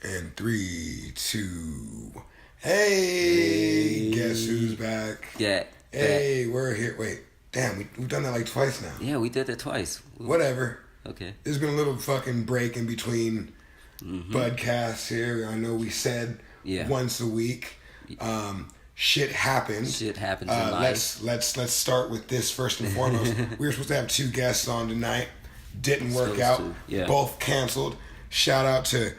And 3, 2. Hey, guess who's back? Yeah. Hey, we're here. Wait, damn, we've done that like twice now. Yeah, we did that twice. Whatever. Okay. There's been a little fucking break in between Budcasts here. I know we said once a week. Shit happens. Shit happens in life. Let's start with this first and foremost. We were supposed to have 2 guests on tonight. Didn't work out. Yeah. Both canceled. Shout out to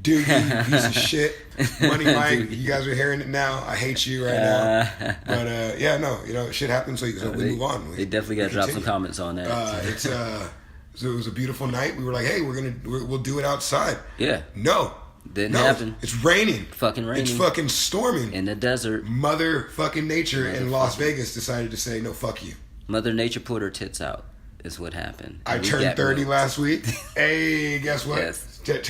Doogie, you piece of shit. Money Mike, you guys are hearing it now. I hate you right now. But shit happens, so we move on. They definitely got to drop some comments on that. So it was a beautiful night. We were like, hey, we'll do it outside. Yeah. No. Didn't happen. It's raining. Fucking raining. It's fucking storming. In the desert. Motherfucking nature in Las Vegas decided to say, no, fuck you. Mother Nature put her tits out, is what happened. I turned 30 last week. Hey, guess what? Yes. Did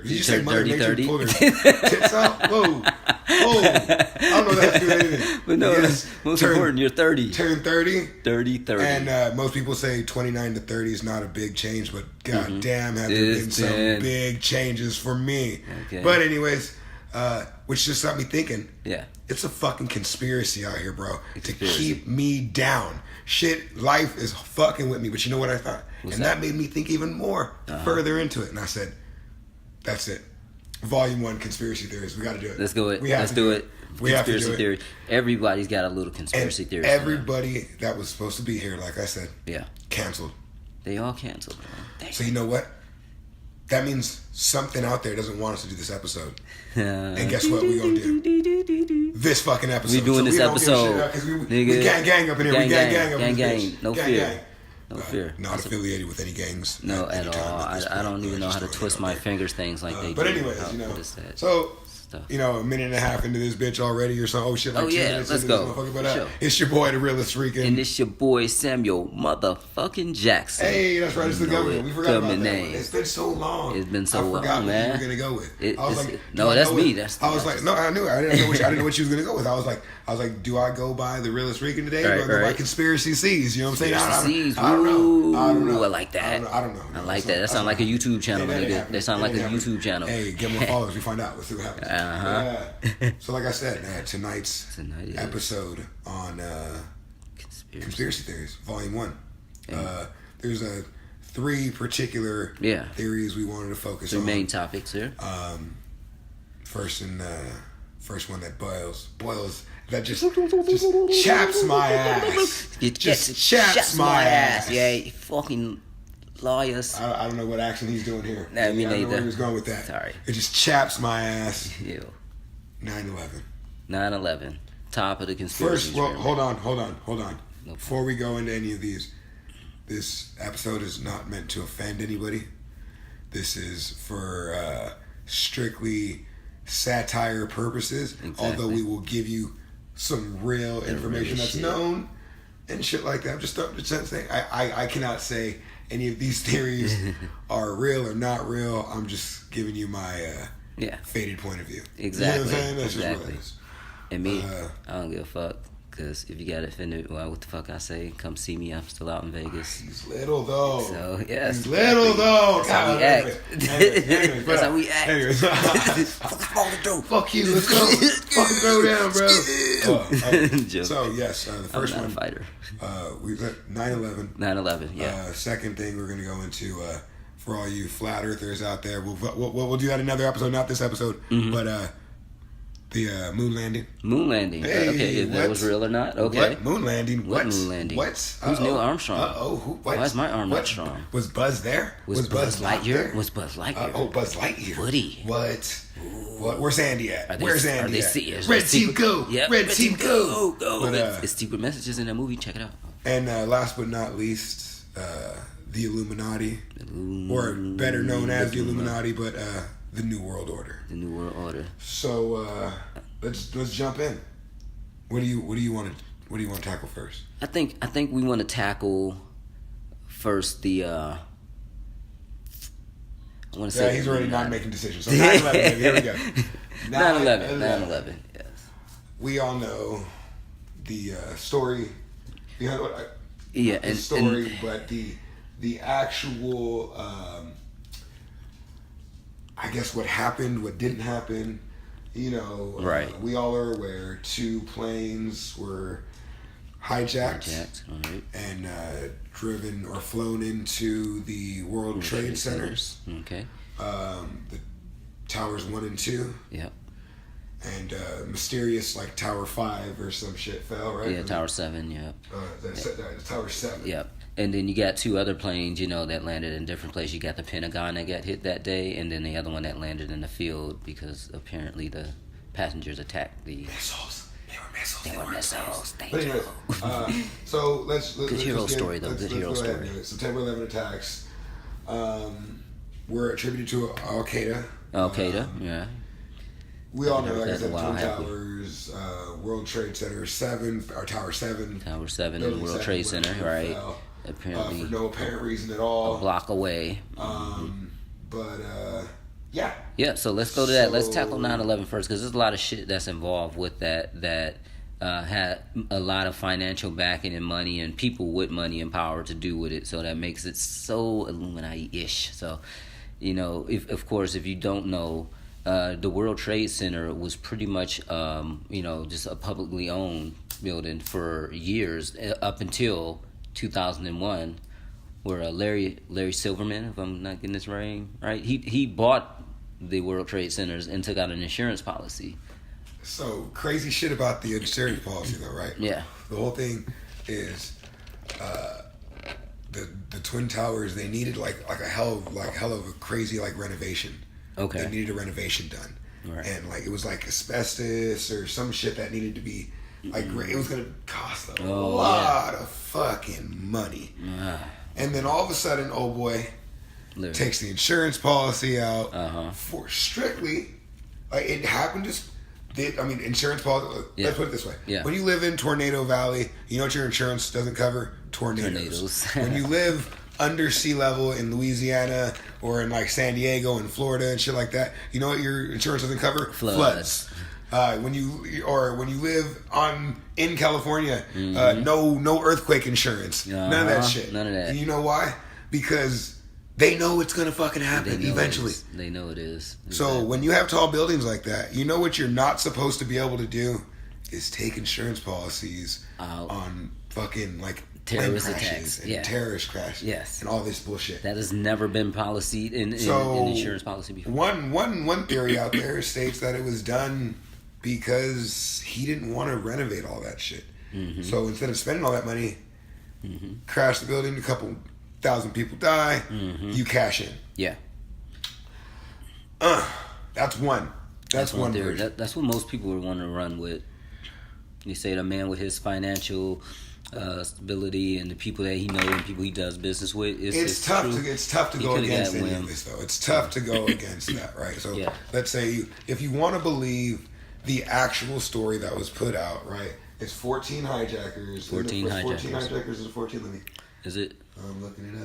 you say Mother 30, Nature 30? pulled her tits out? Whoa. I don't know that has to do with anything. But no, that's most important. You're 30. Turn 30. 30. And most people say 29 to 30 is not a big change, but goddamn, have there been some big changes for me. Okay. But anyways, which just got me thinking. Yeah. It's a fucking conspiracy out here, bro. To keep me down. Shit, life is fucking with me. But you know what I thought? That made me think even more further into it. And I said, that's it. Volume 1, conspiracy theories. We got to do it. Let's go it. Let's do it. We have to do it. Conspiracy theory. Everybody's got a little conspiracy theory. Everybody that was supposed to be here, like I said, canceled. They all canceled. Man. So you know what? That means something out there doesn't want us to do this episode. And guess what we gonna do? This fucking episode. We doing this episode. We gang up in here. We gang up in gang. No fear. No fear. Not affiliated with any gangs. No, at all. I don't even know how to twist my fingers things like they do. But anyways, so, a minute and a half into this bitch already or so. Oh, shit. Like 2 minutes let's into go. This motherfucker. But, it's your boy, the Realist Freakin'. And it's your boy, Samuel motherfucking Jackson. Hey, that's right. It's the government. We forgot about that name. It's been so long. It's been so long, man. man. I forgot what you were going to go with. I was like, no, that's me. I was like, no, I knew it. I didn't know what you was going to go with. I was like, do I go by the Realist Freakin' today? Or do I go by Conspiracy C's? You know what I'm saying? I don't know. I like that. I don't know. I like that. That sounds like a YouTube channel. That sound like a YouTube channel. Hey, get more followers. We find out. Let's see what happens. So like I said, tonight's episode on Conspiracy Theories, Volume 1. There's 3 particular theories we wanted to focus on. 3 main topics here. First one that boils, that just chaps my ass. It just chaps my ass. Yeah, you fucking lawyers. I don't know what action he's doing here. Nah, me I don't know neither. where he was going with that. Sorry. It just chaps my ass. Ew. 9/11. 9/11. Top of the conspiracy. First, well, hold on. No. Before we go into any of these, this episode is not meant to offend anybody. This is for strictly satire purposes. Exactly. Although we will give you some real information that's known and shit like that. I'm just saying, I cannot say any of these theories are real or not real. I'm just giving you my faded point of view. Exactly. You know what I'm saying? That's exactly. just what it is. And me, I don't give a fuck. Because if you got offended, well, what the fuck I say? Come see me. I'm still out in Vegas. He's little though. So yes, he's little though. That's how we act. Anyways, that's how we act. Anyways, fuck you. Let's go. Fucking throw down, bro. So yes, the first one. Fighter. We got 9/11. 9/11. Yeah. Second thing we're gonna go into for all you flat earthers out there. We'll do that in another episode, not this episode, but. The moon landing. Moon landing. Hey, okay, if that was real or not. Okay. What? Moon landing? What moon landing? What? Who's Neil Armstrong? Why is my arm not strong? Was Buzz there? Was Buzz Lightyear? Was Buzz Lightyear? Buzz Lightyear. Woody. What? Where's Andy at? Where's Andy at? Red Team go. Yep. Red Team go. But, it's secret messages in that movie. Check it out. And last but not least, the Illuminati, or better known as the Illuminati, but the New World Order. The New World Order. So let's jump in. What do you want to tackle first? I think we want to tackle first the. I want to say. Yeah, he's already not making decisions. So 9/11. Here we go. 9/11. Yes. We all know the story. The story, but the actual I guess what happened, what didn't happen. You know, right. We all are aware 2 planes were hijacked right. and driven or flown into the World Trade Centers. Okay. The towers 1 and 2. Yep. And mysterious like Tower 5 or some shit fell, right? Yeah, Tower 7. Yep. Tower 7. Yep. And then you got 2 other planes, you know, that landed in different places. You got the Pentagon that got hit that day, and then the other one that landed in the field because apparently the passengers attacked the missiles. They were missiles. Thank but you. Anyway, so let's good hero story though. Good hero story. September 11 attacks were attributed to Al Qaeda. Al Qaeda, yeah. We all know, like I said, Twin Towers, World Trade Center 7, or Tower 7. Tower 7 and World Trade Center, right? Apparently, for no apparent reason at all. A block away. But yeah. Yeah. So let's go to that. Let's tackle 9/11 first, because there's a lot of shit that's involved with that had a lot of financial backing and money and people with money and power to do with it. So that makes it so Illuminati-ish. So, you know, if you don't know. The World Trade Center was pretty much, you know, just a publicly owned building for years up until 2001, where Larry Silverman, if I'm not getting this right, he bought the World Trade Centers and took out an insurance policy. So crazy shit about the insurance policy, though, right? Yeah. The whole thing is the Twin Towers. They needed like a hell of a crazy like renovation. Okay. They needed a renovation done. Right. And like it was like asbestos or some shit that needed to be like it was gonna cost a lot of fucking money. And then all of a sudden, old boy takes the insurance policy out for strictly like it happened insurance policy. Let's put it this way. Yeah. When you live in Tornado Valley, you know what your insurance doesn't cover? Tornadoes. When you live under sea level in Louisiana or in like San Diego and Florida and shit like that, you know what your insurance doesn't cover? Floods. When you live in California, no earthquake insurance, none of that shit. None of that. And you know why? Because they know it's gonna fucking happen eventually. They know it is. Exactly. So when you have tall buildings like that, you know what you're not supposed to be able to do is take insurance policies on fucking like terrorist attacks and terrorist crashes, yes, and all this bullshit that has never been policy in insurance policy before. One theory out there states that it was done because he didn't want to renovate all that shit. Mm-hmm. So instead of spending all that money, crash the building, a couple thousand people die, you cash in. Yeah. That's one. That's one theory. That's what most people would want to run with. You say the man with his financial stability and the people that he knows and people he does business with. It's tough to go against any of this, though. It's tough to go against that, right? So let's say if you want to believe the actual story that was put out, right? It's 14 hijackers. 14 hijackers. 14 hijackers. Is it 14? Let me. Is it? I'm looking it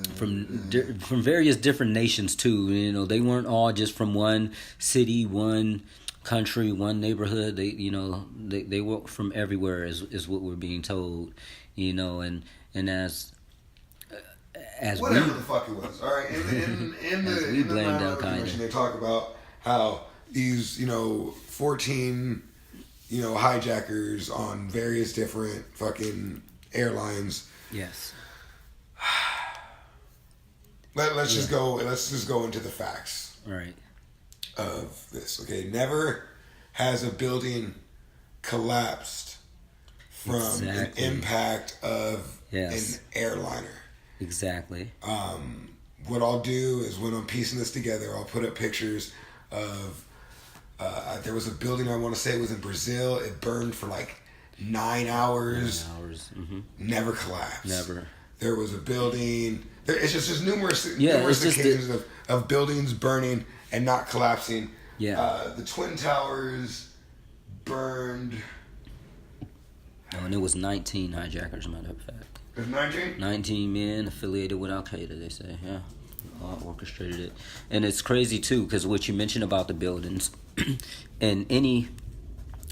up. From various different nations too. You know, they weren't all just from one city, one country, one neighborhood. They were from everywhere, is what we're being told. You know, and as whatever the fuck it was. All right, in the 9/11 Commission, they talk about how these 14 hijackers on various different fucking airlines. Yes. Let's just go into the facts. Right. Of this. Okay, never has a building collapsed from an impact of an airliner. Exactly. What I'll do is when I'm piecing this together, I'll put up pictures of there was a building, I want to say it was in Brazil. It burned for like 9 hours. 9 hours. Mm-hmm. Never collapsed. Never. There was a building. It's just numerous occasions of buildings burning and not collapsing. Yeah. The Twin Towers burned. Oh, and it was 19 hijackers, matter of fact. It was 19? 19 men affiliated with Al Qaeda, they say. Yeah. All orchestrated it. And it's crazy, too, because what you mentioned about the buildings and any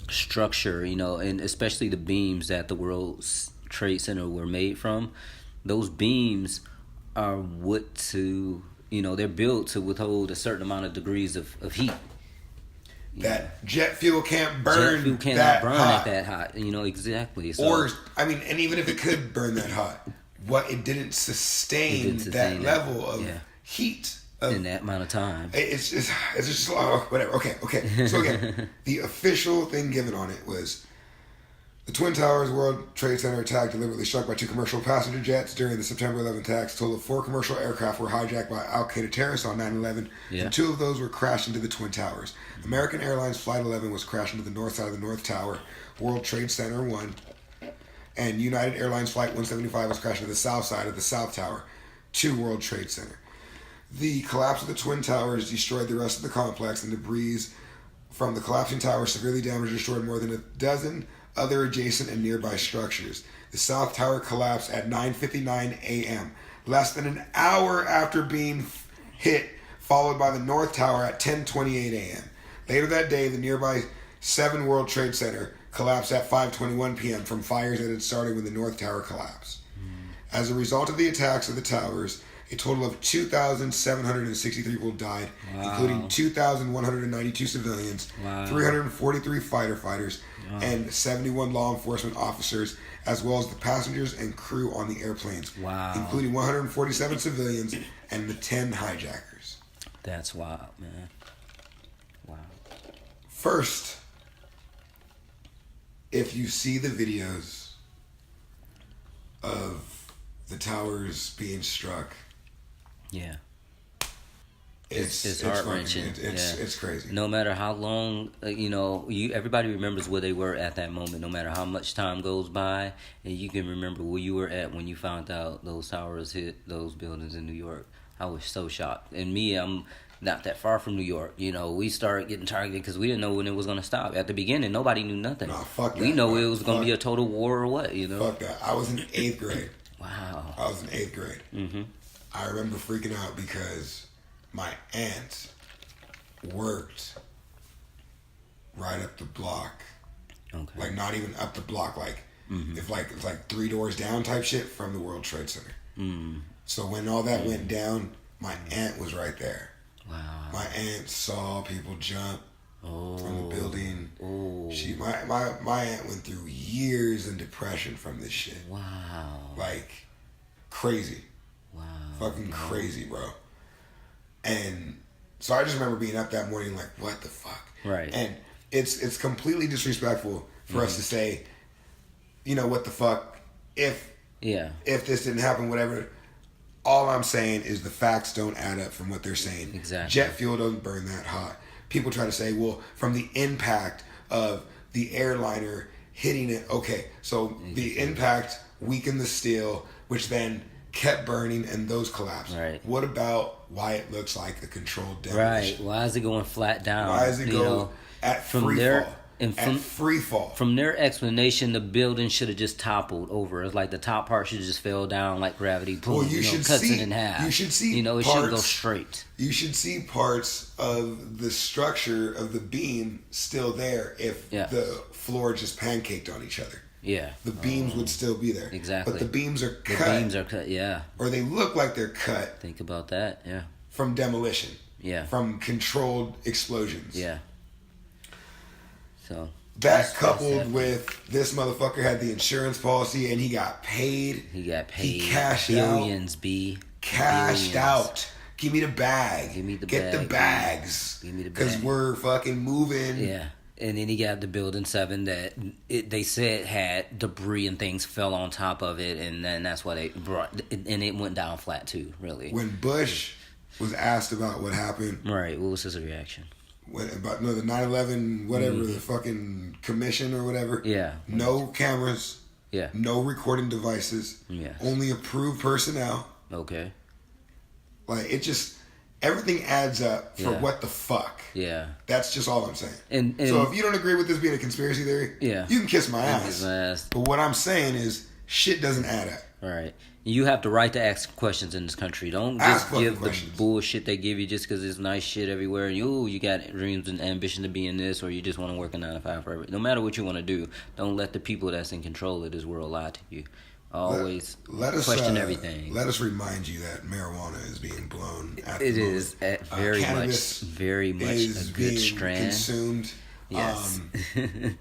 structure, and especially the beams that the World Trade Center were made from, those beams are what to they're built to withhold a certain amount of degrees of heat. That jet fuel can't burn. Jet fuel cannot that burn hot. at that hot. Exactly. So, Or and even if it could burn that hot, it didn't sustain that level of heat in that amount of time. It's just whatever. Okay. So again, the official thing given on it was the Twin Towers World Trade Center attack deliberately struck by 2 commercial passenger jets during the September 11th attacks. A total of 4 commercial aircraft were hijacked by Al Qaeda terrorists on 9/11, and 2 of those were crashed into the Twin Towers. American Airlines Flight 11 was crashed into the north side of the North Tower, World Trade Center 1, and United Airlines Flight 175 was crashed into the south side of the South Tower, 2 World Trade Center. The collapse of the Twin Towers destroyed the rest of the complex, and debris from the collapsing towers severely damaged or destroyed more than a dozen other adjacent and nearby structures. The South Tower collapsed at 9:59 a.m., less than an hour after being hit, followed by the North Tower at 10:28 a.m. Later that day, the nearby 7 World Trade Center collapsed at 5:21 p.m. from fires that had started when the North Tower collapsed. As a result of the attacks of the towers, a total of 2,763 people died, including 2,192 civilians, 343 fighter fighters, and 71 law enforcement officers, as well as the passengers and crew on the airplanes, including 147 civilians and the 10 hijackers. That's wild, man. Wow. First, if you see the videos of the towers being struck, it's heart-wrenching. It's crazy. No matter how long, everybody remembers where they were at that moment. No matter how much time goes by, and you can remember where you were at when you found out those towers hit those buildings in New York. I was so shocked. And me, I'm not that far from New York. We started getting targeted because we didn't know when it was going to stop. At the beginning, nobody knew nothing. Nah, fuck that. We know it was going to be a total war or what, Fuck that. I was in 8th grade. Wow. I was in 8th grade. Mm-hmm. I remember freaking out because my aunt worked right up the block. Okay. Like, not even up the block. Like, it's like 3 doors down type shit from the World Trade Center. So when all that went down, my aunt was right there. Wow. My aunt saw people jump from the building. My aunt went through years in depression from this shit. Wow. Like, crazy. Wow. Fucking crazy, bro. And so I just remember being up that morning like, what the fuck? Right. And it's completely disrespectful for us to say, what the fuck, if this didn't happen, whatever. All I'm saying is the facts don't add up from what they're saying. Exactly. Jet fuel doesn't burn that hot. People try to say, well, from the impact of the airliner hitting it, okay, so the impact weakened the steel, which then kept burning and those collapsed. Right. What about why it looks like a controlled demolition? Right. Why is it going flat down? Why does it go at free fall? At free fall. From their explanation, the building should have just toppled over. It's like the top part should have just fell down like gravity pull. Well, cuts it in half. You should see it should go straight. You should see parts of the structure of the beam still there if the floor just pancaked on each other. Yeah. The beams would still be there. Exactly. But the beams are cut. The beams are cut, yeah. Or they look like they're cut. Think about that, yeah. From demolition. Yeah. From controlled explosions. Yeah. So that coupled with this motherfucker had the insurance policy and he got paid. He cashed billions, out. Cashed out. Give me the bag. Get the bags. Give me the bag. Because we're fucking moving. Yeah. And then he got the building 7 that they said had debris and things fell on top of it, and then that's why they brought, and it went down flat too, really. When Bush was asked about what happened, right? What was his reaction? About the 9/11 whatever, the fucking commission or whatever. Yeah. No cameras. Yeah. No recording devices. Yeah. Only approved personnel. Okay. Like, it just, everything adds up for what the fuck. Yeah. That's just all I'm saying. And so if you don't agree with this being a conspiracy theory, you can kiss my ass. But what I'm saying is, shit doesn't add up. Right. You have the right to ask questions in this country. Don't just give the bullshit they give you just because it's nice shit everywhere. And you got dreams and ambition to be in this, or you just want to work a 9 to 5 forever. No matter what you want to do, don't let the people that's in control of this world lie to you. Always let us question everything. Let us remind you that marijuana is being blown. At it the is moment. very much is a good being strand. Consumed. Yes.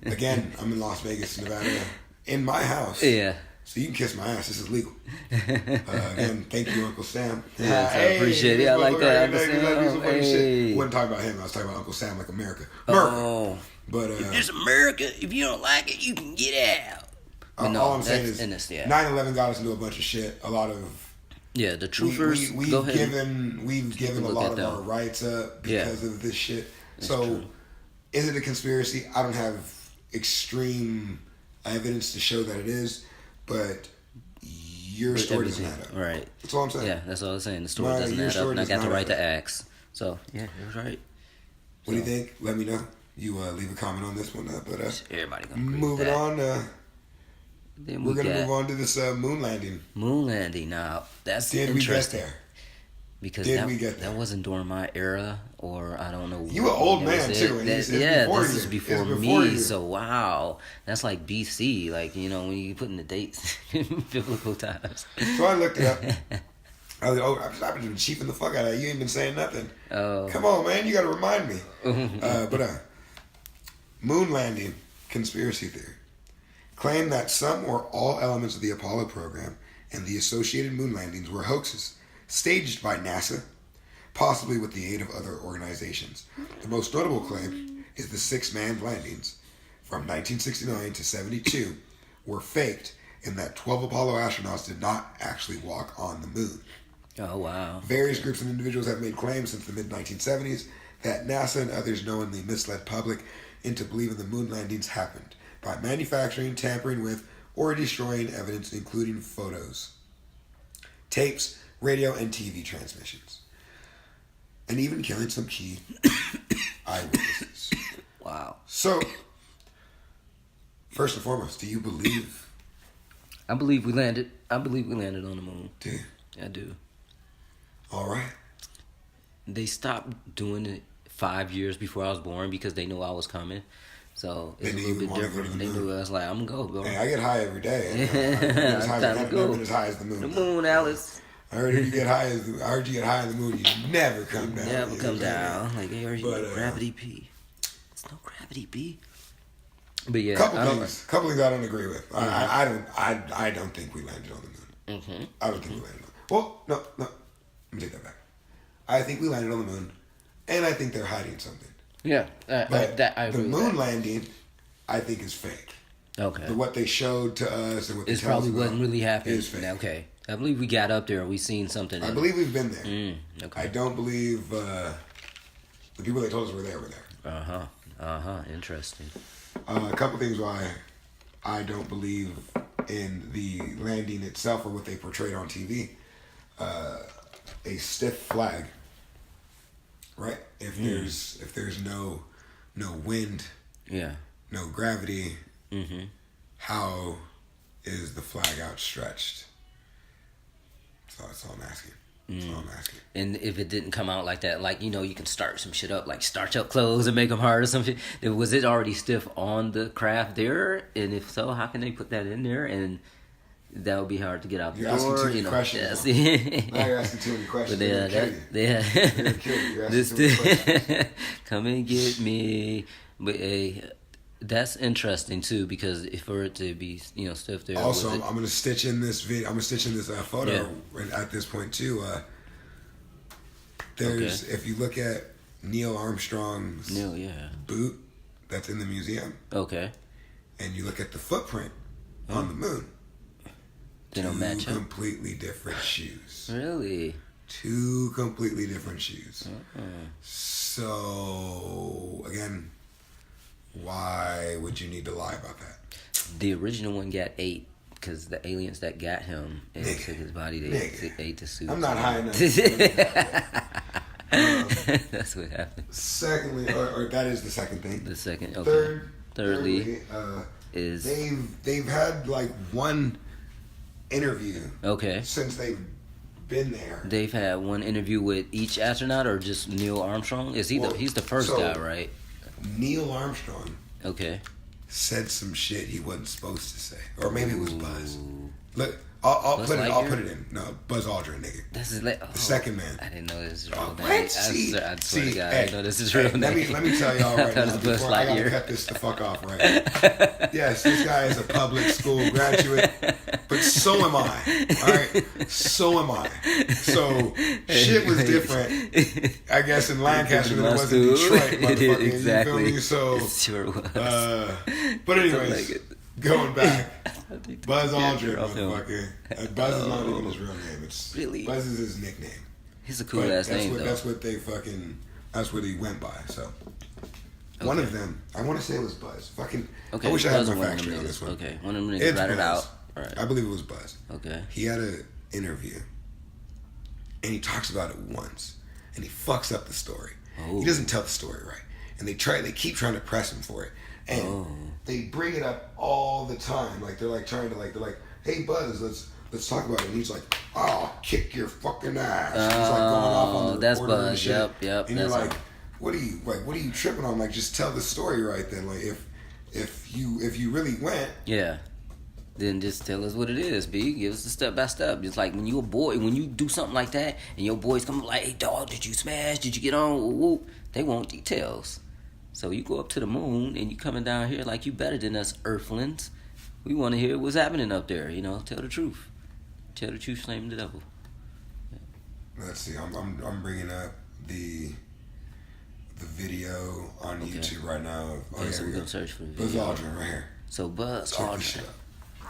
Again, I'm in Las Vegas, Nevada, in my house. Yeah. So you can kiss my ass. This is legal. Again, thank you, Uncle Sam. Yes, I appreciate it. I like that. Uncle Sam. I wasn't talking about him. I was talking about Uncle Sam, like America. Oh. But if it's America, if you don't like it, you can get out. All I'm saying is 9/11 got us into a bunch of shit. A lot of the truthers. We've given a lot of our rights up because of this shit. So, is it a conspiracy? I don't have extreme evidence to show that it is, but your story doesn't add up. Right. That's all I'm saying. Yeah, that's all I'm saying. The story doesn't add up, and I got the right to ask. So yeah, it was right. What do you think? Let me know. You leave a comment on this one, but everybody gonna moving on. Then we're gonna move on to this moon landing. Moon landing. Now that's interesting. We get there? Because that wasn't during my era, or I don't know. You an old man too, and this is before me. So wow, that's like BC, like when you put in the dates, biblical times. So I looked it up. I was like, I've been cheaping the fuck out of you. You ain't been saying nothing. Oh, come on, man, you got to remind me. But moon landing conspiracy theory claim that some or all elements of the Apollo program and the associated moon landings were hoaxes staged by NASA, possibly with the aid of other organizations. The most notable claim is the 6 manned landings from 1969 to 72 were faked, and that 12 Apollo astronauts did not actually walk on the moon. Oh, wow. Various groups and individuals have made claims since the mid-1970s that NASA and others knowingly misled public into believing the moon landings happened by manufacturing, tampering with, or destroying evidence, including photos, tapes, radio, and TV transmissions, and even killing some key eyewitnesses. Wow. So, first and foremost, do you believe? I believe we landed. I believe we landed on the moon. Do you? I do. All right. They stopped doing it 5 years before I was born because they knew I was coming. So it's a little bit different. They knew I was like, I'm gonna go. Hey, I get high every day. I've never been as high as the moon. The moon, Alice. I heard you get high as the moon. You never come down. Never come down. Like I heard you gravity P. It's no gravity B. But yeah, couple things I don't agree with. Mm-hmm. I don't think we landed on the moon. Mm-hmm. I don't think we landed on. Well, no. Let me take that back. I think we landed on the moon, and I think they're hiding something. Yeah, I agree. The moon landing, I think, is fake. Okay. But what they showed to us and what they it's probably wasn't really happening. Is fake. Okay. I believe we got up there and we seen something. I believe we've been there. Okay. I don't believe the people that told us were there. Interesting. A couple things why I don't believe in the landing itself or what they portrayed on TV. A stiff flag, right? If there's no wind, no gravity, how is the flag outstretched? So that's all I'm asking. And if it didn't come out like that, like, you can start some shit up, like starch up clothes and make them hard or something. Was it already stiff on the craft there? And if so, how can they put that in there? And that would be hard to get out the door. You're asking too many questions. Now you're asking too many questions. Come and get me. But that's interesting too, because if for it to be stiff there. Also, I'm gonna stitch in this video. I'm gonna stitch in this photo at this point too. There's if you look at Neil Armstrong's boot that's in the museum. Okay. And you look at the footprint on the moon. They don't match up. 2 completely different shoes. Really? 2 completely different shoes. So again, why would you need to lie about that? The original one got 8 because the aliens that got him and took his body, they ate the suit. I'm not high enough. That's what happened. Secondly, or that is the second thing. The second. Okay. Thirdly, is they've had like one interview. Okay. Since they've been there. They've had one interview with each astronaut, or just Neil Armstrong? He's the first guy, right? Neil Armstrong. Okay. Said some shit he wasn't supposed to say, or maybe it was Buzz. I'll put it in. No, Buzz Aldrin, nigga. That's his the second man. I didn't know this is real name. What? I swear to God, I didn't know this is real name. Let me tell y'all right now. Before I gotta cut this the fuck off, right? Yes, this guy is a public school graduate, but so am I. All right, so am I. So shit was different, I guess, in Lancaster than it was in Detroit, motherfucker. Exactly. You feel me? So it sure was. But anyways, going back. Buzz Aldrin, motherfucker. Buzz is not even his real name. It's really Buzz is his nickname. He's a cool ass name, though. That's what they fucking. That's what he went by. So one of them, I want to say it was Buzz. Fucking. Okay, I wish I had Buzz my fact check on this one. Okay, one of them niggas ratted out. All right. I believe it was Buzz. Okay. He had an interview, and he talks about it once, and he fucks up the story. Oh. He doesn't tell the story right, and they keep trying to press him for it. And they bring it up all the time. Like they're like trying to they're like, hey Buzz, let's talk about it. And he's like, I'll kick your fucking ass. He's like going off on the that's reporter Buzz. and shit. Yep. And you're like, what are you tripping on? Like, just tell the story right then. Like if you really went, yeah, then just tell us what it is, B. Give us the step by step. Just like when you a boy, when you do something like that, and your boys come like, hey dog, did you smash? Did you get on? Whoop. They want details. So you go up to the moon and you coming down here like you better than us Earthlings. We want to hear what's happening up there. You know, tell the truth. Tell the truth, shame the devil. Yeah. Let's see. I'm bringing up the video on YouTube right now. Okay, so we're gonna search for the Buzz video. Aldrin right here. So Buzz Aldrin,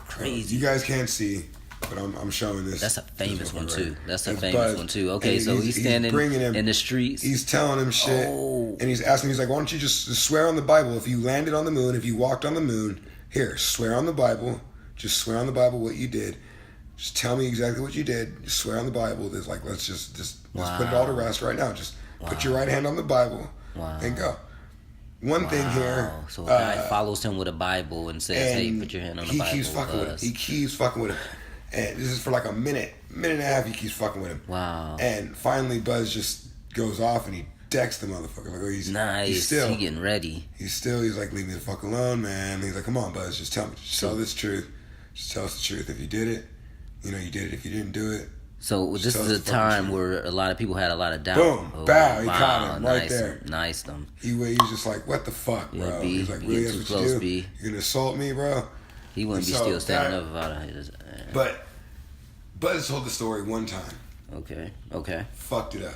crazy. You guys can't see, but I'm showing this. That's a famous one too. That's a It's famous Buzz. one too. Okay, so he's standing in the streets. He's telling him shit, and he's asking. He's like, "Why don't you just swear on the Bible? If you landed on the moon, if you walked on the moon, here, swear on the Bible. Just swear on the Bible what you did. Just tell me exactly what you did. Just swear on the Bible. There's like, let's just put it all to rest right now. Just put your right hand on the Bible and go." One thing here. So a guy follows him with a Bible and says, "Hey, put your hand on the Bible." He keeps fucking with him. And this is for like a minute and a half. He keeps fucking with him. Wow. And finally, Buzz just goes off and he decks the motherfucker. Like, he's he getting ready. He's like, leave me the fuck alone, man. And he's like, come on, Buzz, just tell me. Just tell us the truth. Just tell us the truth. If you did it, you did it. If you didn't do it. So this is a time where a lot of people had a lot of doubt. Boom, bow, he caught him right there. Nice them. He was just like, what the fuck, bro? Yeah, he's like, really, that's what you do? You're gonna assault me, bro? He wouldn't be still standing up about it. But Buzz told the story one time. Okay. Fucked it up.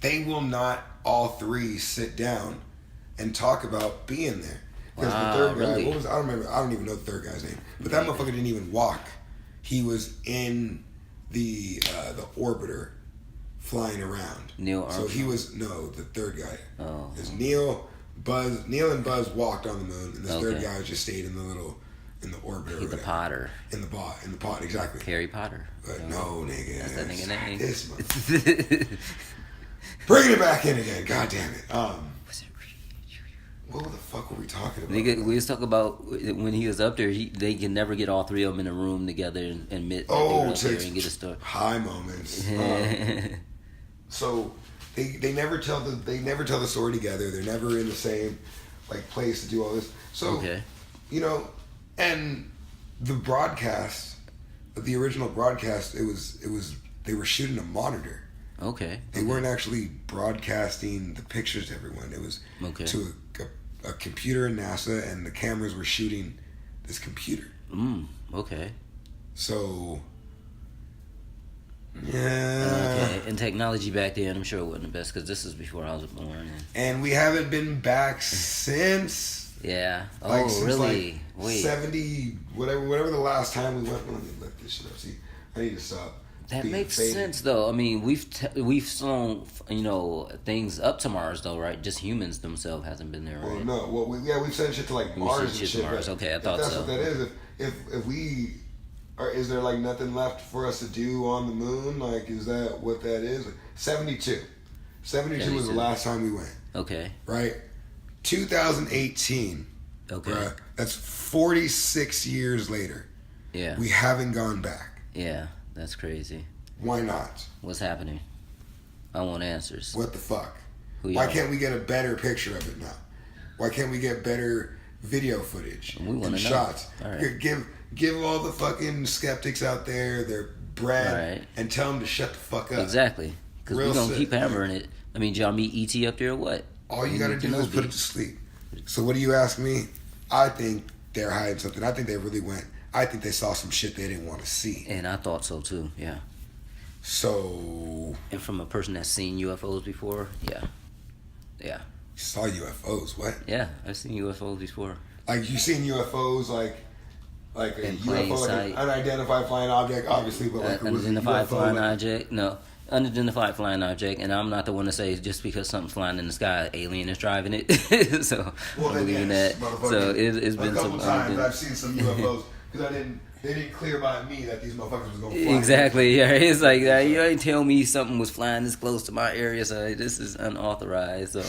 They will not all three sit down and talk about being there. Because the third guy, really? I don't remember. I don't even know the third guy's name. But that motherfucker didn't even walk. He was in the orbiter flying around. Neil Armstrong. So he was the third guy. Oh. There's Neil and Buzz walked on the moon, and this third guy just stayed in the orbiter. He's the Potter. In the pot, exactly. Harry Potter. But no, nigga. That's that nigga name. This bringing it back in again. God damn it. What the fuck were we talking about? Nigga, we was talking about when he was up there. They can never get all three of them in a room together and admit that they were up there and get a story. High moments. So they never tell the story together. They're never in the same place to do all this. So and the broadcast, the original broadcast, it was they were shooting a monitor. Okay. They weren't actually broadcasting the pictures to everyone. It was to a computer in NASA, and the cameras were shooting this computer. Okay. So, yeah. Okay. And technology back then, I'm sure it wasn't the best, because this is before I was born. And we haven't been back since. Yeah. Since really? Wait. 70, whatever the last time we went. Let me look this shit up. See, I need to stop. That makes sense, though. I mean, we've flown, things up to Mars, though, right? Just humans themselves hasn't been there, right? Well, no. we've sent shit to Mars and shit. Mars. Okay, I thought so. If that's what that is, if we is there nothing left for us to do on the moon? Is that what that is? 72. 72 was the last time we went. Okay. Right. 2018. Okay. Bruh, that's 46 years later. Yeah. We haven't gone back. Yeah. That's crazy. Why not? What's happening? I want answers. What the fuck? Why can't we get a better picture of it now? Why can't we get better video footage We want and to know. shots. All right. Give all the fucking skeptics out there their bread and tell them to shut the fuck up. Exactly. Because we're going to keep hammering it. I mean, did y'all meet E.T. up there or what? All you got to do is put it to sleep. So what do you ask me? I think they're hiding something. I think they really went. I think they saw some shit they didn't want to see. And I thought so too, yeah. So... And from a person that's seen UFOs before, yeah. Yeah. You saw UFOs, what? Yeah, I've seen UFOs before. Like, you seen UFOs, like a UFO, like an unidentified flying object, obviously, but like unidentified flying object? No. Unidentified flying object, and I'm not the one to say just because something's flying in the sky, alien is driving it. So, well, I believe in that. So, it's been some... A couple times I've seen some UFOs, because they didn't clear by me that these motherfuckers was going to fly. Exactly, yeah. It's like, you ain't tell me something was flying this close to my area, so this is unauthorized. So,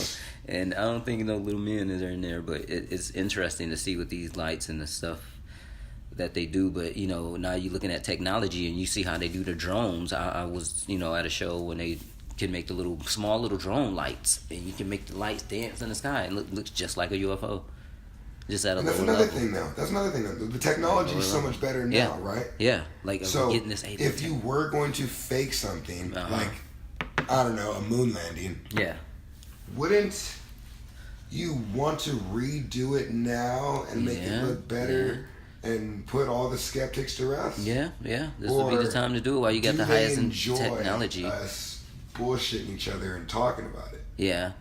and I don't think no little men is in there, but it's interesting to see with these lights and the stuff that they do. But now you're looking at technology and you see how they do the drones. I was at a show when they can make the small little drone lights, and you can make the lights dance in the sky and looks just like a UFO. Just at a That's lower another level. thing now. That's another thing now. The technology is so much better now, right? Yeah, like so getting this. If you were going to fake something like I don't know, a moon landing, wouldn't you want to redo it now and make it look better? And put all the skeptics to rest? Yeah. This would be the time to do it while you got the highest in technology. Us bullshitting each other and talking about it. Yeah.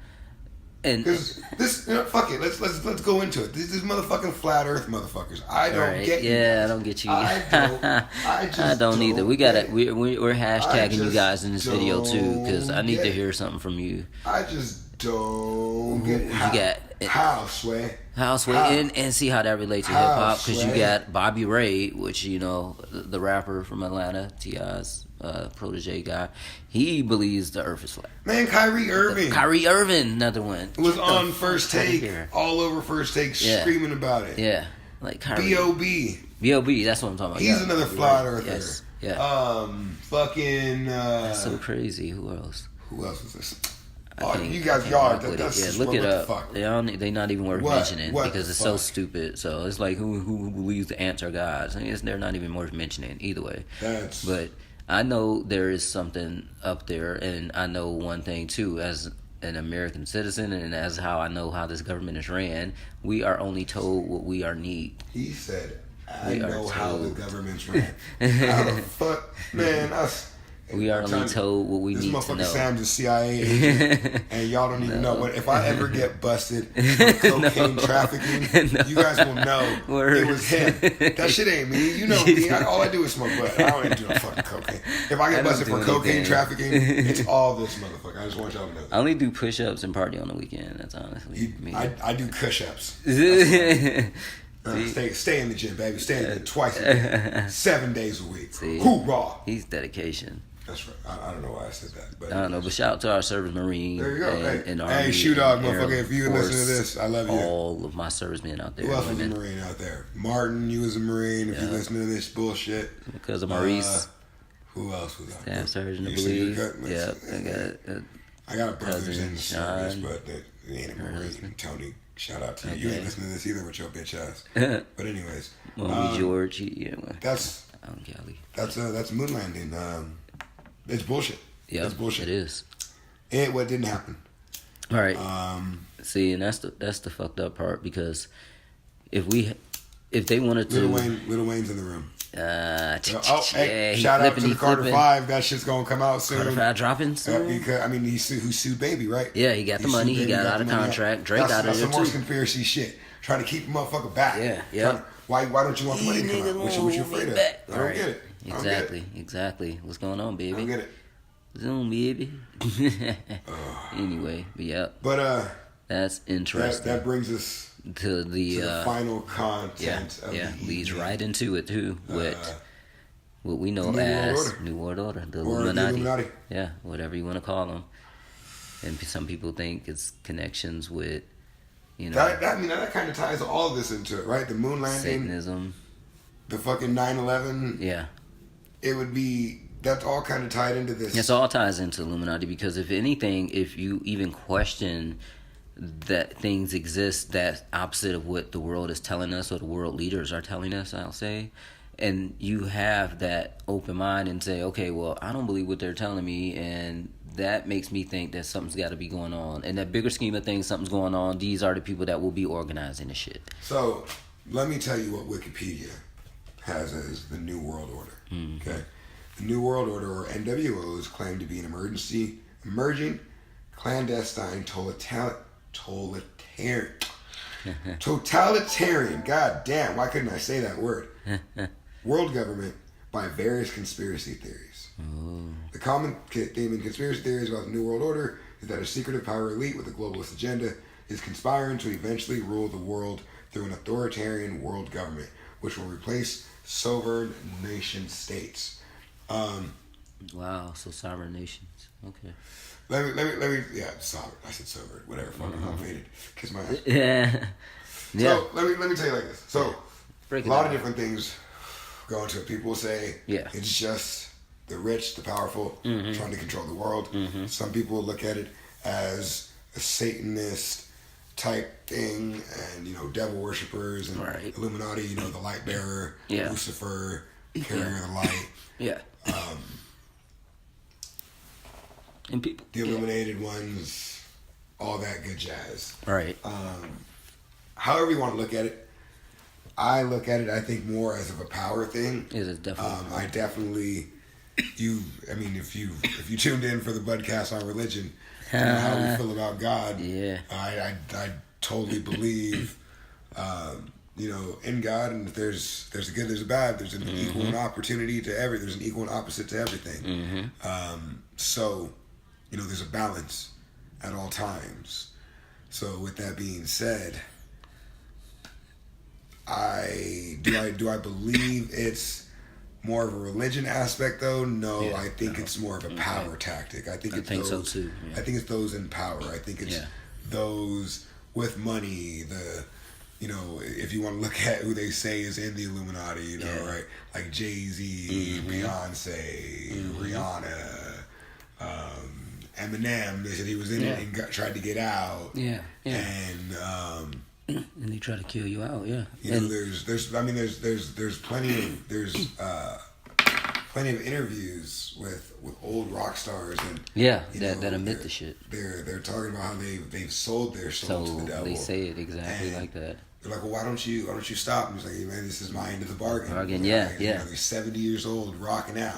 And because this, fuck it. Let's go into it. These motherfucking flat Earth motherfuckers. I don't get you. Yeah, I don't get you. I don't either. We're hashtagging you guys in this video too, because I need to hear something from you. I just don't get it. How, Sway? And see how that relates to hip hop, because you got Bobby Ray, which the rapper from Atlanta, T.I.'s protege guy. He believes the Earth is flat. Man, Kyrie Irving, another one, was on First Take, all over First Take, screaming about it. Yeah, like Kyrie. B.O.B. That's what I'm talking about. He's another flat earther. Yes. Yeah. Fucking. That's so crazy. Who else is this? You guys, that's look it up. Fuck? They're not even worth mentioning because it's so stupid. So it's like who believes the ants are gods? I mean, they're not even worth mentioning either way. But I know there is something up there, and I know one thing too, as an American citizen, and as how I know how this government is ran. We are only told what we are need. He said, "I know how the government's ran." How the fuck, man? We are only told what we need to know. This motherfucker Sam's a CIA agent, and y'all don't even know. What if I ever get busted for cocaine trafficking? You guys will know it was him. That shit ain't me. You know me. All I do is smoke bud. I don't do no fucking cocaine. If I get busted for cocaine trafficking, it's all this motherfucker. I just want y'all to know that. I only do push-ups and party on the weekend. That's honestly me. I do cush-ups. Stay in the gym, baby. Stay in the gym twice a day. 7 days a week. Hoorah! He's dedication. That's right. I don't know why I said that. But I don't know, but shout out to our service Marine. There you go. And hey, shoot dog, motherfucker. If you listen to this, I love you. All of my servicemen out there. Who else was a Marine out there? Martin, you was a Marine. If you listen to this bullshit. Because of Maurice. Who else was out there? Staff Surgeon, I believe. Yep. I got a brother who's in the service, but he ain't a Marine. Tony, shout out to you. You ain't listening to this either with your bitch ass. But anyways. Mommy George. That's moon landing. It's bullshit. Yeah, it's bullshit. It is. And what didn't happen. All right. See, and that's the fucked up part, because if they wanted to, Lil Wayne's in the room. Hey, shout out to the Carter 5. That shit's gonna come out soon. Carter 5 dropping soon. Because he sued Baby, right? Yeah, he got the money. He got out of contract. Drake out of there too. That's some more conspiracy shit. Trying to keep the motherfucker back. Yeah. Why don't you want the money to come out? What you afraid of? I don't get it. Exactly. What's going on, baby? I don't get it. Zoom, baby. Anyway, but yeah. But that's interesting. That brings us to the final content. Leads right into it too. What we know as New World Order, the Illuminati. Yeah, whatever you want to call them. And some people think it's connections with, That kind of ties all this into it, right? The moon landing, Satanism, the fucking 9/11. Yeah. It would be. That's all kind of tied into this. It's all ties into Illuminati, because if anything, if you even question that things exist that's opposite of what the world is telling us or the world leaders are telling us, I'll say. And you have that open mind and say, okay, well, I don't believe what they're telling me, and that makes me think that something's got to be going on. In that bigger scheme of things, something's going on. These are the people that will be organizing the shit. So, let me tell you what Wikipedia has as the New World Order. Mm-hmm. Okay? The New World Order, or NWO, is claimed to be an emerging, clandestine, totalitarian, god damn, why couldn't I say that word? World government by various conspiracy theories. Ooh. The common theme in conspiracy theories about the New World Order is that a secretive power elite with a globalist agenda is conspiring to eventually rule the world through an authoritarian world government, which will replace sovereign nation states. Wow, so sovereign nations. Okay. Let me, yeah, sovereign. I said sovereign. Whatever. Fucking I'm faded. Kiss my ass. Yeah. So let me tell you like this. So a lot of different things go into it. People say it's just the rich, the powerful, trying to control the world. Mm-hmm. Some people look at it as a Satanist type thing, and devil worshippers and Illuminati. The light bearer, Lucifer, carrier of the light. Yeah. And people, the illuminated ones, all that good jazz. Right. However you want to look at it, I look at it, I think, more as of a power thing. It is definitely. I definitely, if you tuned in for the Budcast on religion, how we feel about God. Yeah. I totally believe, in God, and if there's a good, there's a bad, there's an equal and opportunity to there's an equal and opposite to everything. So, there's a balance at all times. So with that being said, do I believe it's more of a religion aspect though? No, yeah, I think it's more of a power tactic. I think so too. Yeah. I think it's those in power. I think it's those with money, if you want to look at who they say is in the Illuminati, right? Like Jay-Z, Beyonce, Rihanna, Eminem. They said he was in it and tried to get out. Yeah, yeah. And they try to kill you out. Yeah. There's plenty of interviews with old rock stars and that admit the shit. They're talking about how they've sold their soul to the devil. They say it exactly like that. They're like, well, why don't you stop? And he's like, hey, man, this is my end of the bargain. They're 70 years old rocking out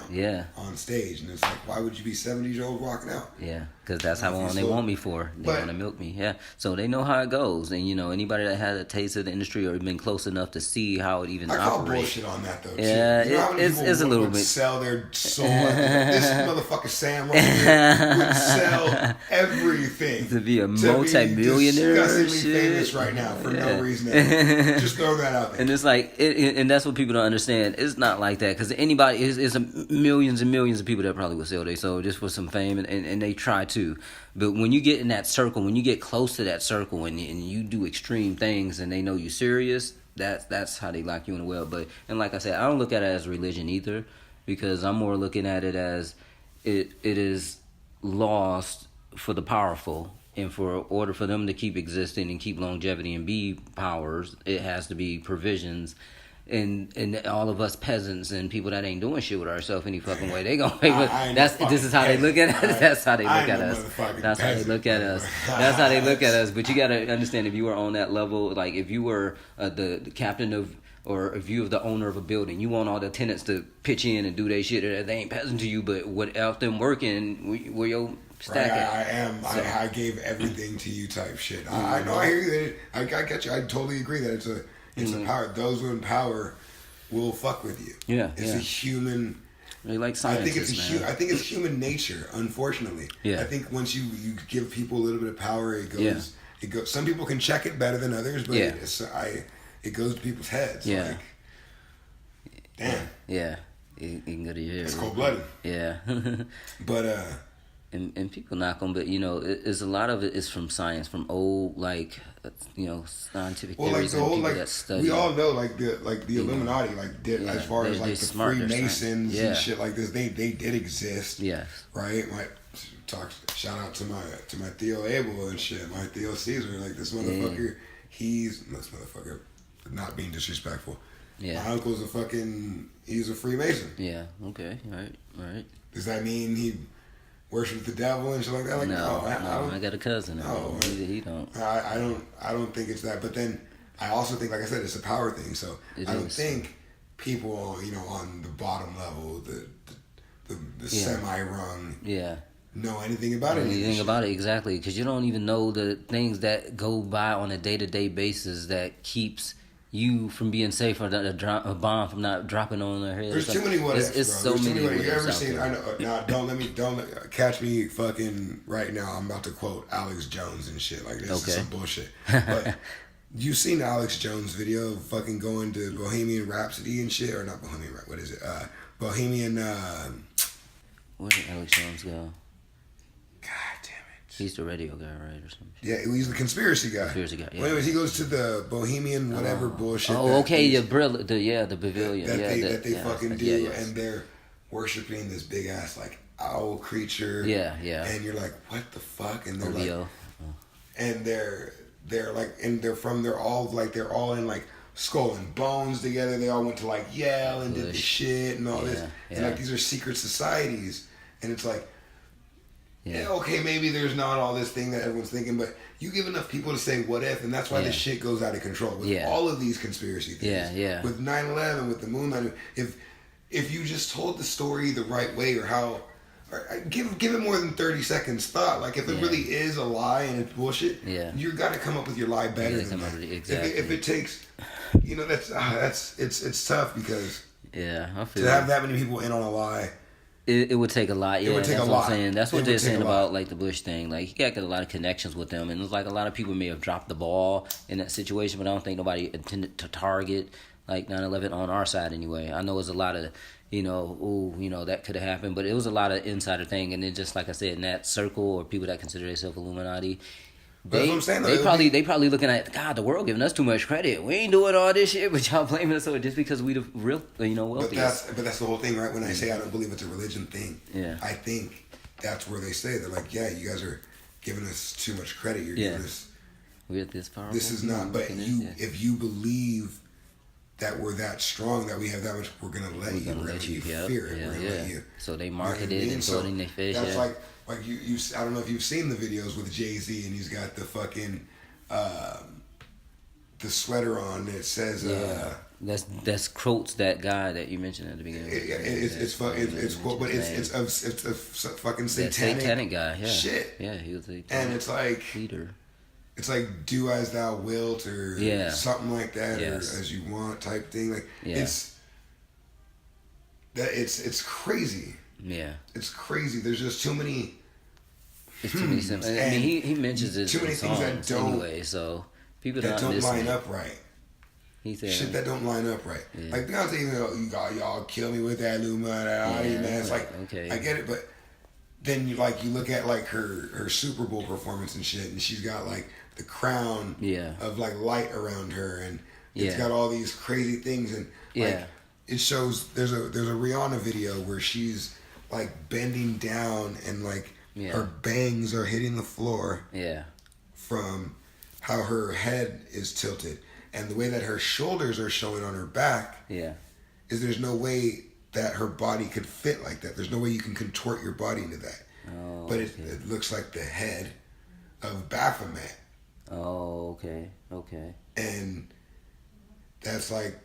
on stage. And it's like, why would you be 70 years old rocking out? Yeah, because that's how long they want me for. They want to milk me. Yeah, so they know how it goes. And, anybody that had a taste of the industry or been close enough to see how it even operates. I call bullshit on that, though, too. Yeah, it's a little bit. Sell their soul. This motherfucker Sam right here would sell everything. To be a multi-millionaire. Disgustingly famous right now for no reason. Just throw that out there. And it's like, and that's what people don't understand. It's not like that, because anybody is millions and millions of people that probably will sell their soul just for some fame, and they try to. But when you get in that circle, when you get close to that circle, and you do extreme things, and they know you're serious, that's how they lock you in the well. And like I said, I don't look at it as religion either, because I'm more looking at it as it is lost for the powerful. And for order for them to keep existing and keep longevity and be powers, it has to be provisions. And all of us peasants and people that ain't doing shit with ourselves any fucking way, they gonna pay. This is how they look at us. That's how they look at us. That's how they look at us. That's how they look at us. But you gotta understand, if you were on that level, like if you were the captain of, or if you were the owner of a building, you want all the tenants to pitch in and do their shit. They ain't peasant to you, but without them working, where your stack at? I gave everything to you type shit. I know. I hear you. I get you. I totally agree that it's a power. Those who in power will fuck with you. Yeah, it's a human. They like scientists, I think it's human nature. Unfortunately, I think once you give people a little bit of power, it goes. Yeah. It goes. Some people can check it better than others, but it goes to people's heads. Yeah. Like, damn. Yeah. It can go to your head. It's cold blooded. Yeah. But And people knock on, but it's a lot of it is from science, from old scientific theories and people that study. We all know the Illuminati as far as the Freemasons and shit like this, they did exist. Yes. Right. Like Shout out to my Theo Abel and shit. My Theo Caesar, like this motherfucker. This motherfucker, not being disrespectful. Yeah. My uncle's he's a Freemason. Yeah. Okay. Right. Does that mean he worships the devil and shit like that? Like, no, I got a cousin. No, he don't. I don't think it's that. But then I also think, like I said, it's a power thing. So I don't think people, on the bottom level, the semi-rung, know anything about it. Anything about it, exactly. Because you don't even know the things that go by on a day-to-day basis that keeps you from being safe, or a bomb from not dropping on their head. There's too many what ifs, It's so many what ifs. You ever seen? I know. Now, don't catch me fucking right now. I'm about to quote Alex Jones and shit. Like this is some bullshit. But you seen Alex Jones' video of fucking going to Bohemian Rhapsody and shit, or not Bohemian? What is it? Bohemian. Where did Alex Jones go? God damn it. He's the radio guy, right, or something? Yeah, he's the conspiracy guy. Yeah. Well, anyways, he goes to the Bohemian whatever bullshit. Oh, okay, the pavilion. That they fucking do, and they're worshiping this big ass like owl creature. Yeah. And you're like, what the fuck? And they're Leo. And they're like, and they're all in like Skull and Bones together. They all went to like Yale and did the shit and all this. And like these are secret societies, and it's like. Yeah, okay, maybe there's not all this thing that everyone's thinking, but you give enough people to say what if, and that's why this shit goes out of control. With all of these conspiracy things. Yeah. With 9/11, with the moon landing. If you just told the story the right way, or how... give it more than 30 seconds thought. Like, if it really is a lie and it's bullshit, you got to come up with your lie better than that. Exactly. If it takes... it's tough because... Yeah, I feel to have that many people in on a lie... It would take a lot. Yeah, it would take that's a what lot. I'm saying. That's what they're saying about like the Bush thing. Like he got a lot of connections with them, and it's like a lot of people may have dropped the ball in that situation, but I don't think nobody intended to target like 9/11 on our side anyway. I know it was a lot of that could have happened, but it was a lot of insider thing, and then just like I said, in that circle or people that consider themselves Illuminati. They probably looking at God. The world giving us too much credit. We ain't doing all this shit, but y'all blaming us just because we the real, wealthiest. But that's the whole thing, right? When I say I don't believe it's a religion thing, I think that's where they say they're like, you guys are giving us too much credit. You're giving us. We're this powerful. This is not. But if you believe that we're that strong, that we have that much, we're gonna let you. We're gonna let you fear it. We're gonna let you. So they marketed and floating their fish. That's like you. I don't know if you've seen the videos with Jay-Z, and he's got the fucking the sweater on that says that's quotes that guy that you mentioned at the beginning. It's a fucking satanic guy. Yeah. Shit. Yeah, he was a and it's like leader. It's like do as thou wilt or something like that or as you want type thing. Like it's crazy. Yeah. It's crazy. There's just too many. It's too many. I mean, he mentions it. Too many things that don't anyway. So people that don't line up right. He said shit that don't line up right. Yeah. Like Beyonce, y'all kill me with that Illuminati, man. It's like I get it, but then you look at like her Super Bowl performance and shit, and she's got like the crown of like light around her, and it's got all these crazy things, and like it shows there's a Rihanna video where she's like bending down and like her bangs are hitting the floor from how her head is tilted, and the way that her shoulders are showing on her back is there's no way that her body could fit like that. There's no way you can contort your body into that. Oh, but it looks like the head of Baphomet. Oh, okay. And that's like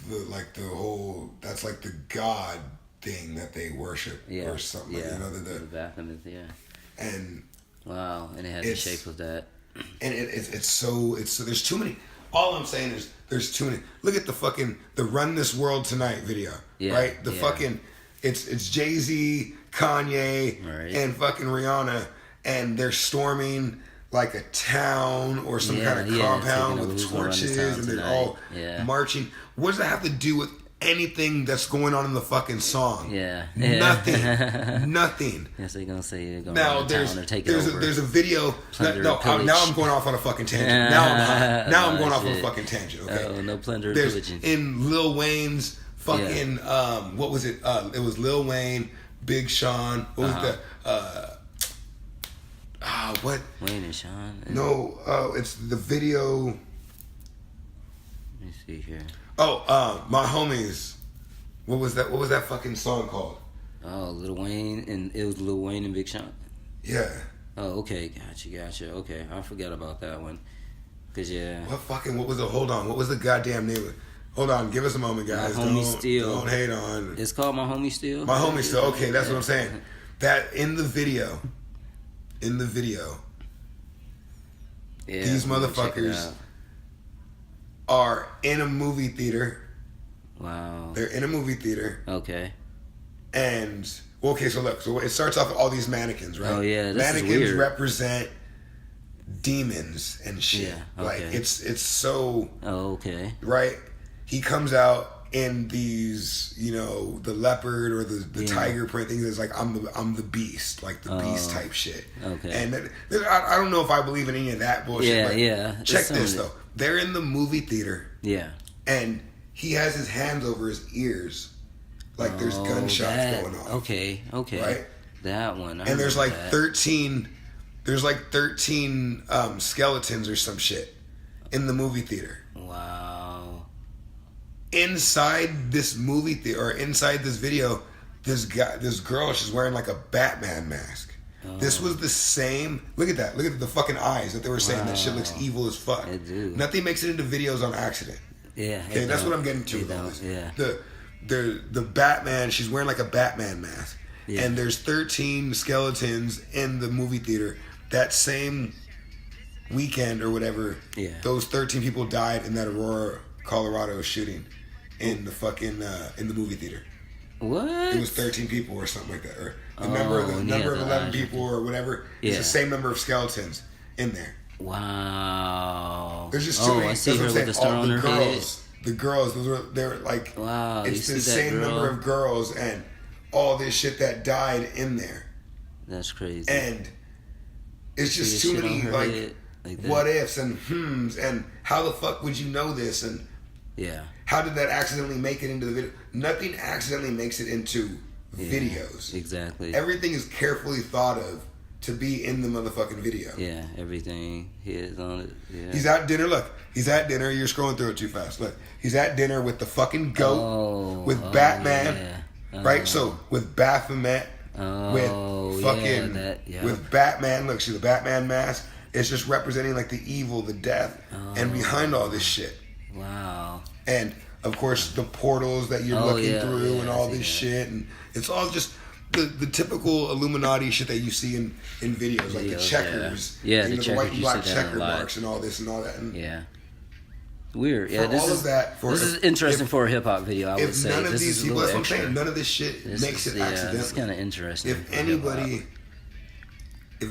the whole, that's like the God thing that they worship or something. The Baphomet, And wow, and it has the shape of that. And it's so there's too many. All I'm saying is there's too many. Look at the Run This World Tonight video, right? Fucking it's Jay-Z, Kanye, and fucking Rihanna, and they're storming like a town or some kind of compound with torches, and they're all marching. What does that have to do with anything that's going on in the fucking song? Nothing. Yes, they're gonna say they're going now. To town or take there's it over. There's a video. Now I'm going off on a fucking tangent. Now I'm going off on a fucking tangent. Okay. Oh, no plunder. There's in Lil Wayne's fucking what was it? It was Lil Wayne, Big Sean. What was What? Wayne and Sean? No, it's the video. Let me see here. My homies. What was that fucking song called? Oh, Lil Wayne, and it was Lil Wayne and Big Sean? Yeah. Oh, okay, gotcha. Okay, I forgot about that one. Cause What was it? Hold on. What was the goddamn name of it? Hold on. Give us a moment, guys. My Homie Still. Don't hate on. It's called My Homie Still? My Homie Still. Okay, that's what I'm saying. That in the video. Yeah, these motherfuckers are in a movie theater. Wow. They're in a movie theater. Okay. And so it starts off with all these mannequins, right? Oh yeah, this mannequins is weird. represent demons and shit. Yeah, okay. Like it's so. Oh, okay. Right. He comes out in these, the leopard or the tiger print things. It's like I'm the beast, like the beast type shit. Okay. And I don't know if I believe in any of that bullshit. Yeah. Check this though. They're in the movie theater. Yeah. And he has his hands over his ears, like there's gunshots going on. Okay. Right. That one. And there's like 13. There's like 13 skeletons or some shit in the movie theater. Wow. Inside this movie theater, or inside this video, this girl, she's wearing like a Batman mask. Oh. This was the same. Look at that. Look at the fucking eyes that they were saying. Wow. That shit looks evil as fuck. It do. Nothing makes it into videos on accident. Yeah. Okay, that's what I'm getting to. Yeah. The Batman, she's wearing like a Batman mask. Yeah. And there's 13 skeletons in the movie theater. That same weekend or whatever, those 13 people died in that Aurora, Colorado shooting in the fucking in the movie theater. What? It was 13 people or something like that, or the number of 11 people or whatever. It's the same number of skeletons in there. Wow. There's just too many. I see her with the star on her head. The girls, they're like, wow. It's the same number of girls and all this shit that died in there. That's crazy. And it's just too many like what ifs and and how the fuck would you know this, and how did that accidentally make it into the video? Nothing accidentally makes it into videos. Exactly. Everything is carefully thought of to be in the motherfucking video. Yeah, everything is on it. Yeah. He's at dinner. Look, he's at dinner. You're scrolling through it too fast. Look, he's at dinner with the fucking goat, with Batman, right? So with Baphomet, with fucking with Batman. Look, see the Batman mask. It's just representing like the evil, the death, and behind all this shit. Wow. And of course the portals that you're looking through and all this shit, and it's all just the typical Illuminati shit that you see in videos, like the checkers, the white and black checker marks and all this and all that. And weird. Yeah, this is interesting for a hip hop video. I would say. None of these people, that's what I'm saying. None of this shit makes it accidental. It's kind of interesting. If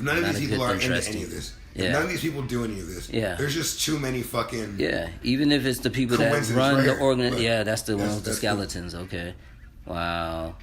none of these people are into any of this. If none of these people do any of this. There's just too many fucking. Even if it's the people that run the organization. That's the ones with the skeletons. Okay. Wow.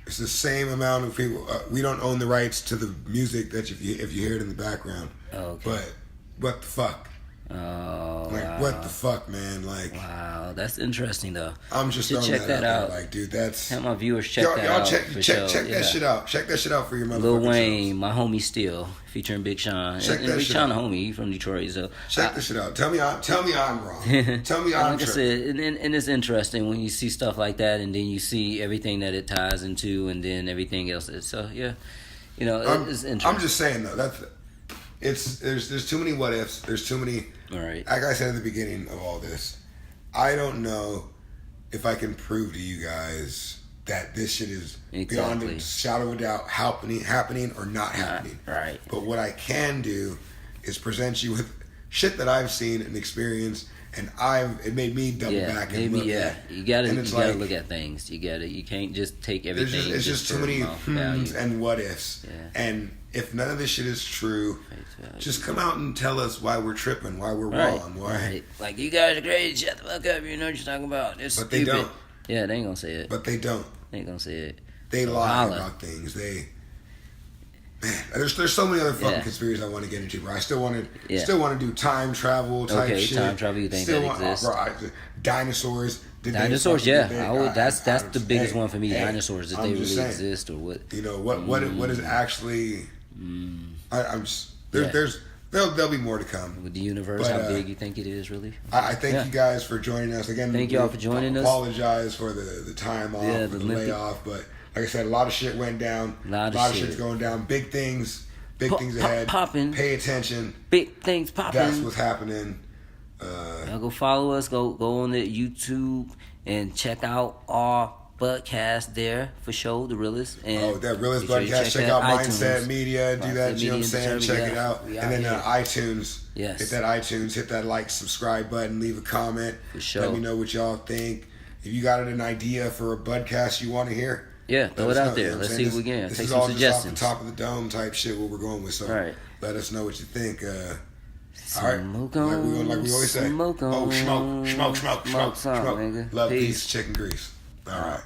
It's the same amount of people. We don't own the rights to the music that if you hear it in the background. Okay. But what the fuck? Oh, what the fuck, man? Like, wow, that's interesting though. I'm just throwing check that out. Like, dude, that's. Have my viewers check that out. Check that shit out. Check that shit out for your motherfucking Lil Wayne, shows. My Homie Still, featuring Big Sean. And Big Sean, a homie from Detroit. So check this shit out. Tell me I'm wrong. Tell me I'm like I said, and it's interesting when you see stuff like that, and then you see everything that it ties into, and then everything else. So it's interesting. I'm just saying though, there's too many what ifs. There's too many. All right. Like I said at the beginning of all this, I don't know if I can prove to you guys that this shit is beyond a shadow of a doubt happening or not happening. Right. But what I can do is present you with shit that I've seen and experienced, and it made me double back and look at. You gotta look at things. You can't just take everything. It's just too many and what ifs. Yeah. And if none of this shit is true, just come out and tell us why we're tripping, why we're wrong, why. Right. Like, you guys are crazy, shut the fuck up, you know what you're talking about. It's but stupid. They don't. Yeah, they ain't gonna say it. But they don't. They ain't gonna say it. They lie about things. There's so many other fucking conspiracies I want to get into, bro. I still want to do time travel type shit. Time travel, you think that exists? Dinosaurs. Dinosaurs, yeah. That's the biggest one for me. Hey, dinosaurs, if I'm they really saying, exist or what? You know what is actually? I'm just there'll be more to come With the universe, how big you think it is, really? I thank you guys for joining us again. Thank y'all for joining us. Apologize for the time off, the layoff, but like I said, a lot of shit went down. A lot of shit's going down. Big things ahead. Popping. Pay attention. Big things popping. That's what's happening. Y'all go follow us. Go on the YouTube and check out our podcast there for sure. The Realist. And that Realist Budcast. Check out Mindset Media. Do that. You know what I'm saying? Check it out. And then iTunes. Yes. Hit that iTunes. Hit that like, subscribe button. Leave a comment. For sure. Let me know what y'all think. If you got an idea for a Budcast you want to hear. Yeah, throw it out there. Let's see if we can. Take some suggestions. This is all just off the top of the dome type shit what we're going with. So let us know what you think. All right. Like we always say. Smoke on. Oh, smoke. Nigga. Love, Peace. peace, chicken grease. All right.